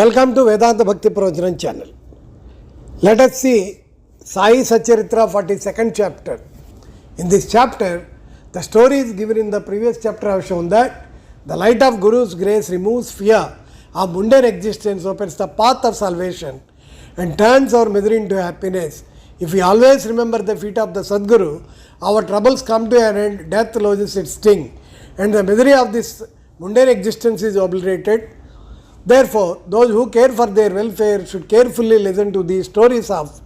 Welcome to Vedanta Bhakti Pravachanam channel. Let us see Sai Satcharitra 42nd chapter. In this chapter, the story is given in the previous chapter. I have shown that the light of Guru's grace removes fear of mundane existence, opens the path of salvation and turns our misery into happiness. If we always remember the feet of the Sadguru, our troubles come to an end, death loses its sting, and the misery of this mundane existence is obliterated. Therefore, those who care for their welfare should carefully listen to these stories of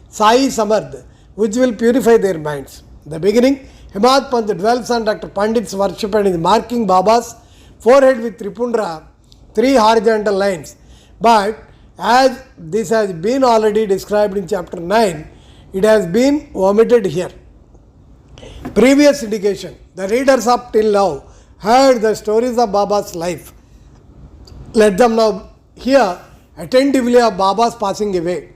Sai Samarth, which will purify their minds. In the beginning, Himad Pant dwells on Dr. Pandit's worship and is marking Baba's forehead with Tripundra, 3 horizontal lines. But as this has been already described in chapter 9, it has been omitted here. Previous indication: the readers up till now heard the stories of Baba's life. Let them now hear attentively of Baba's passing away.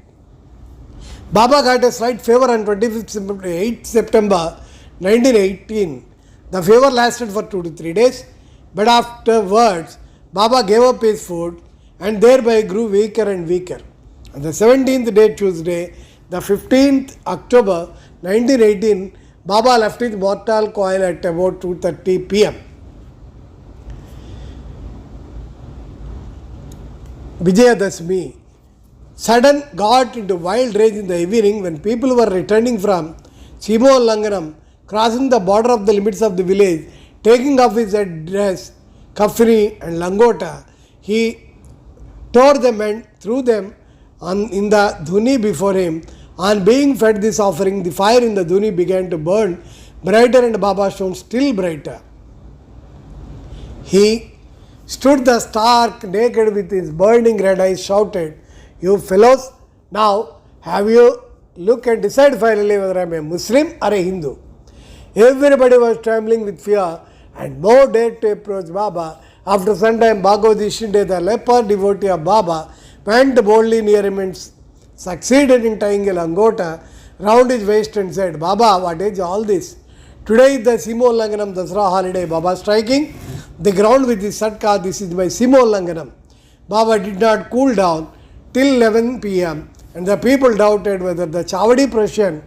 Baba got a slight fever on 8th September 1918. The fever lasted for 2 to 3 days, but afterwards Baba gave up his food and thereby grew weaker and weaker. On the 17th day, Tuesday, the 15th October 1918, Baba left his mortal coil at about 2:30 p.m. Vijayadashmi. Sudden got into wild rage in the evening when people were returning from Simolanganam, crossing the border of the limits of the village, taking off his head dress, kafri and langota. He tore them and threw them in the dhuni before him. On being fed this offering, the fire in the dhuni began to burn brighter and Baba shone still brighter. He stood the stark naked with his burning red eyes, shouted, "You fellows, now have you look and decide finally whether I am a Muslim or a Hindu." Everybody was trembling with fear and no dared to approach Baba. After some time, Bhagavad Shinde, the leper devotee of Baba, went boldly near him and succeeded in tying a langota round his waist and said, "Baba, what is all this? Today is the Simolanganam Dasra holiday. Baba striking the ground with his satka, this is my Simolanganam." Baba did not cool down till 11 p.m. and the people doubted whether the Chavadi procession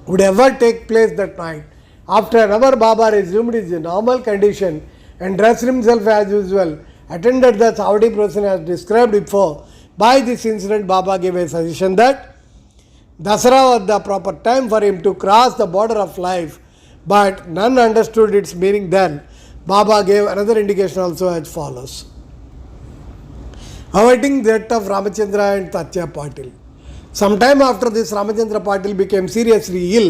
would ever take place that night. After an hour, Baba resumed his normal condition and dressed himself as usual, attended the Chavadi procession as described before. By this incident, Baba gave a suggestion that Dasara was the proper time for him to cross the border of life, but none understood its meaning then. Baba gave another indication also as follows. Awaiting the death of Ramachandra and Tatya Patil. Sometime after this, Ramachandra Patil became seriously ill.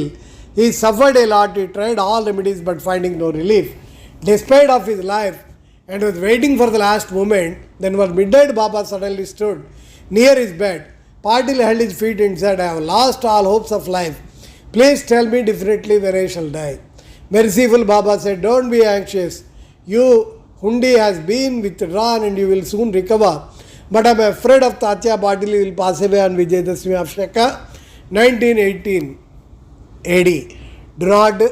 He suffered a lot. He tried all remedies but finding no relief. Despite of his life and was waiting for the last moment, then was midnight, Baba suddenly stood near his bed. Patil held his feet and said, "I have lost all hopes of life. Please tell me definitely when I shall die." Merciful Baba said, "Don't be anxious. Your hundi has been withdrawn and you will soon recover. But I am afraid of Tatya Patil will pass away on Vijayadashmi of Shaka 1918 AD. Do not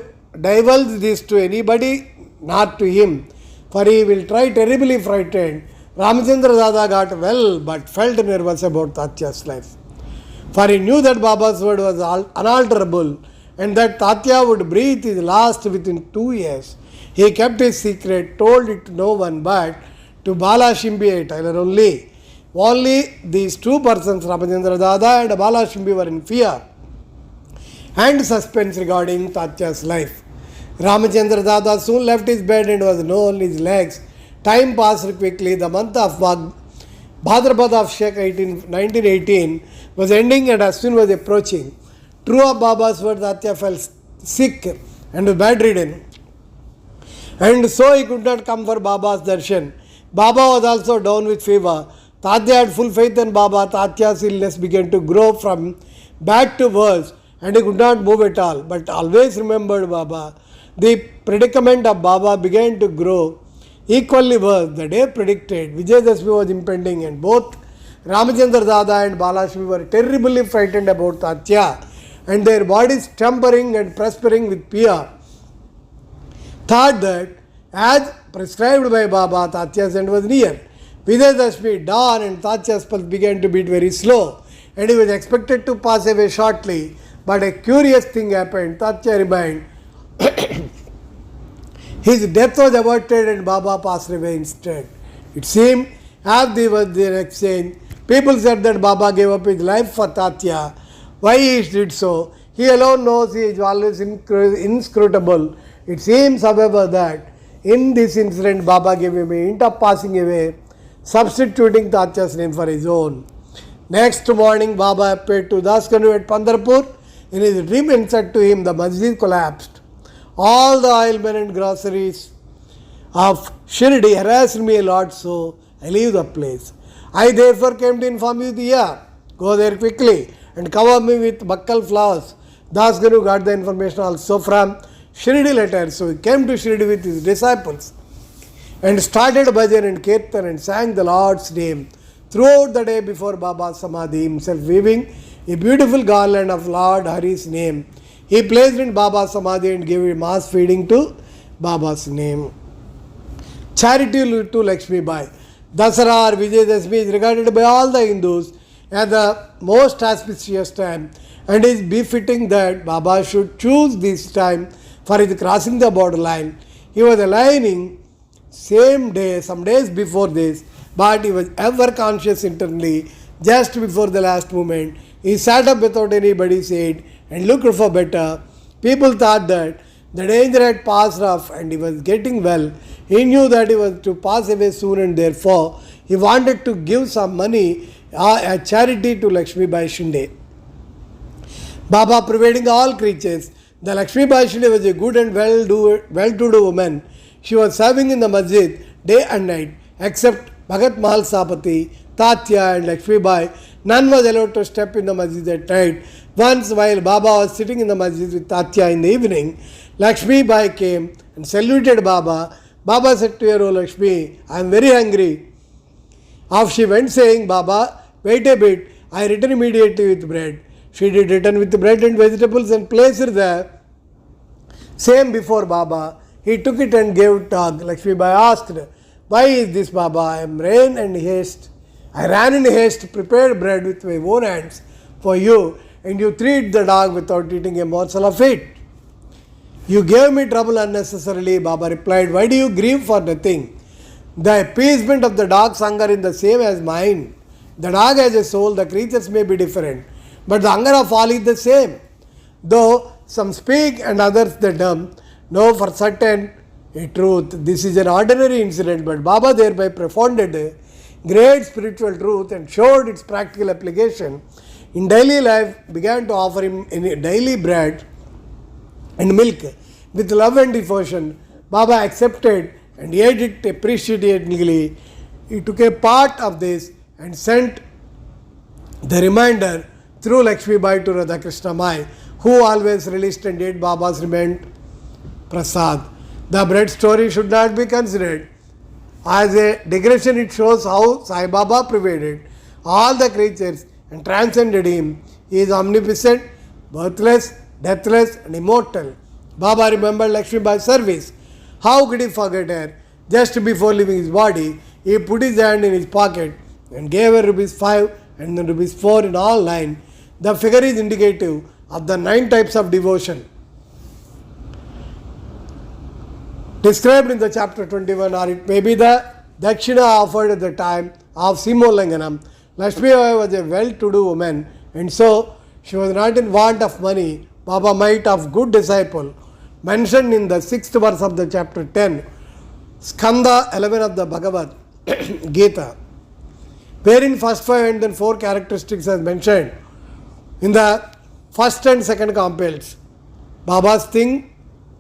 divulge this to anybody, not to him, for he will try terribly frightened." Ramachandra Dada got well but felt nervous about Tatya's life. For he knew that Baba's word was unalterable and that Tatya would breathe his last within 2 years. He kept his secret, told it to no one but to Bala Shimbi, a tailor only. Only these two persons, Ramachandra Dada and Bala Shimbi, were in fear and suspense regarding Tatya's life. Ramachandra Dada soon left his bed and was no on his legs. Time passed quickly. The month of Bhadrapada of Shek 1918 was ending and Ashwin was approaching. True of Baba's word, Tatya fell sick and was bedridden, and so he could not come for Baba's darshan. Baba was also down with fever. Tatya had full faith in Baba. Tatya's illness began to grow from bad to worse and he could not move at all, but always remembered Baba. The predicament of Baba began to grow equally worse. The day predicted, Vijayadashmi was impending and both Ramachandra Dada and Balashmi were terribly frightened about Tatya and their bodies trembling and perspiring with fear. Thought that as prescribed by Baba, Tatya's end was near. Vijayadashmi dawned and Tatya's pulse began to beat very slow, and he was expected to pass away shortly. But a curious thing happened. Tatya remained. His death was averted and Baba passed away instead. It seemed, as they were their exchange, people said that Baba gave up his life for Tatya. Why he did so, he alone knows. He is always inscrutable. It seems, however, that in this incident, Baba gave him a hint of passing away, substituting Tatya's name for his own. Next morning, Baba appeared to Dasganu at Pandharpur. In his dream and said to him, the masjid collapsed. All the oilmen and groceries of Shirdi harassed me a lot, so I leave the place. I therefore came to inform you, go there quickly and cover me with bakkal flowers. Dasganu got the information also from Shirdi letter, so he came to Shirdi with his disciples and started bhajan and kirtan and sang the Lord's name throughout the day before Baba's Samadhi, himself weaving a beautiful garland of Lord Hari's name. He placed in Baba's Samadhi and gave a mass feeding to Baba's name. Charity to Lakshmi Bai. Dasara or Vijayadashmi is regarded by all the Hindus as the most auspicious time, and is befitting that Baba should choose this time for his crossing the borderline. He was aligning same day, some days before this, but he was ever conscious internally just before the last moment. He sat up without anybody's aid and looked for better. People thought that the danger had passed off and he was getting well. He knew that he was to pass away soon, and therefore he wanted to give some money as charity to Lakshmi Bai Shinde. Baba pervading all creatures. The Lakshmi Bai Shinde was a good and well-to-do woman. She was serving in the masjid day and night, except Bhagat Mahal Sapati, Tatya and Lakshmi Bai. None was allowed to step in the masjid at night. Once, while Baba was sitting in the masjid with Tatya in the evening, Lakshmi Bai came and saluted Baba. Baba said to her, "O Lakshmi, I am very hungry." Off she went, saying, "Baba, wait a bit, I return immediately with bread." She did return with bread and vegetables and placed it there, same before Baba. He took it and gave it dog. Lakshmi Bai asked, "Why is this, Baba? I ran in haste, prepared bread with my own hands for you, and you treat the dog without eating a morsel of it." "You gave me trouble unnecessarily," Baba replied. "Why do you grieve for nothing? The appeasement of the dog's hunger is the same as mine. The dog has a soul, the creatures may be different, but the hunger of all is the same. Though some speak and others the dumb, know for certain a truth. This is an ordinary incident, but Baba thereby profounded a great spiritual truth and showed its practical application. In daily life, began to offer him daily bread and milk with love and devotion. Baba accepted and ate it appreciatively. He took a part of this and sent the remainder through Lakshmi Bai to Radhakrishna Mai, who always released and ate Baba's remained prasad. The bread story should not be considered as a digression. It shows how Sai Baba pervaded all the creatures and transcended him. He is omnipotent, birthless, deathless and immortal. Baba remembered Lakshmi Bai's service. How could he forget her? Just before leaving his body, he put his hand in his pocket and gave her rupees 5 and then rupees 4 in all 9. The figure is indicative of the 9 types of devotion described in the chapter 21, or it may be the dakshina offered at the time of Simolanganam. Lakshmi Bai was a well-to-do woman, and so she was not in want of money. Baba might have good disciple, mentioned in the 6th verse of the chapter 10, Skanda 11 of the Bhagavad Gita, wherein first 5 and then 4 characteristics as mentioned in the first and second compels. Baba's thing,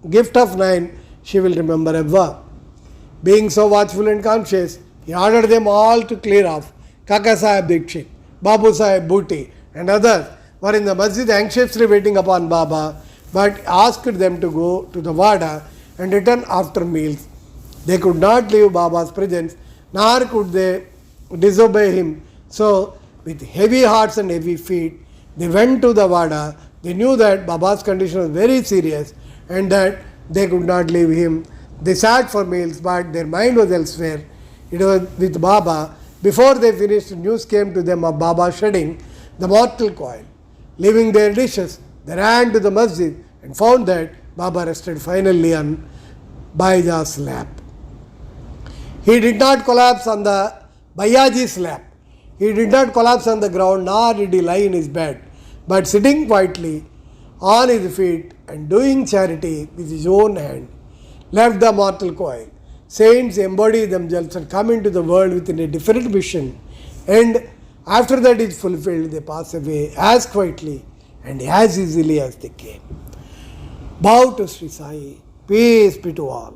gift of 9, she will remember ever. Being so watchful and conscious, he ordered them all to clear off. Kaka Sahib Dikshit, Babu Sahib Bhuti and others were in the masjid anxiously waiting upon Baba, but asked them to go to the Vada and return after meals. They could not leave Baba's presence, nor could they disobey him. So, with heavy hearts and heavy feet, they went to the Vada. They knew that Baba's condition was very serious and that they could not leave him. They sat for meals, but their mind was elsewhere. It was with Baba. Before they finished, news came to them of Baba shedding the mortal coil. Leaving their dishes, they ran to the masjid and found that Baba rested finally on Baija's lap. He did not collapse on the Bayaji's lap. He did not collapse on the ground, nor did he lie in his bed, but sitting quietly on his feet and doing charity with his own hand, left the mortal coil. Saints embody themselves and come into the world within a different mission, and after that is fulfilled, they pass away as quietly and as easily as they came. Bow to Sri Sai. Peace be to all.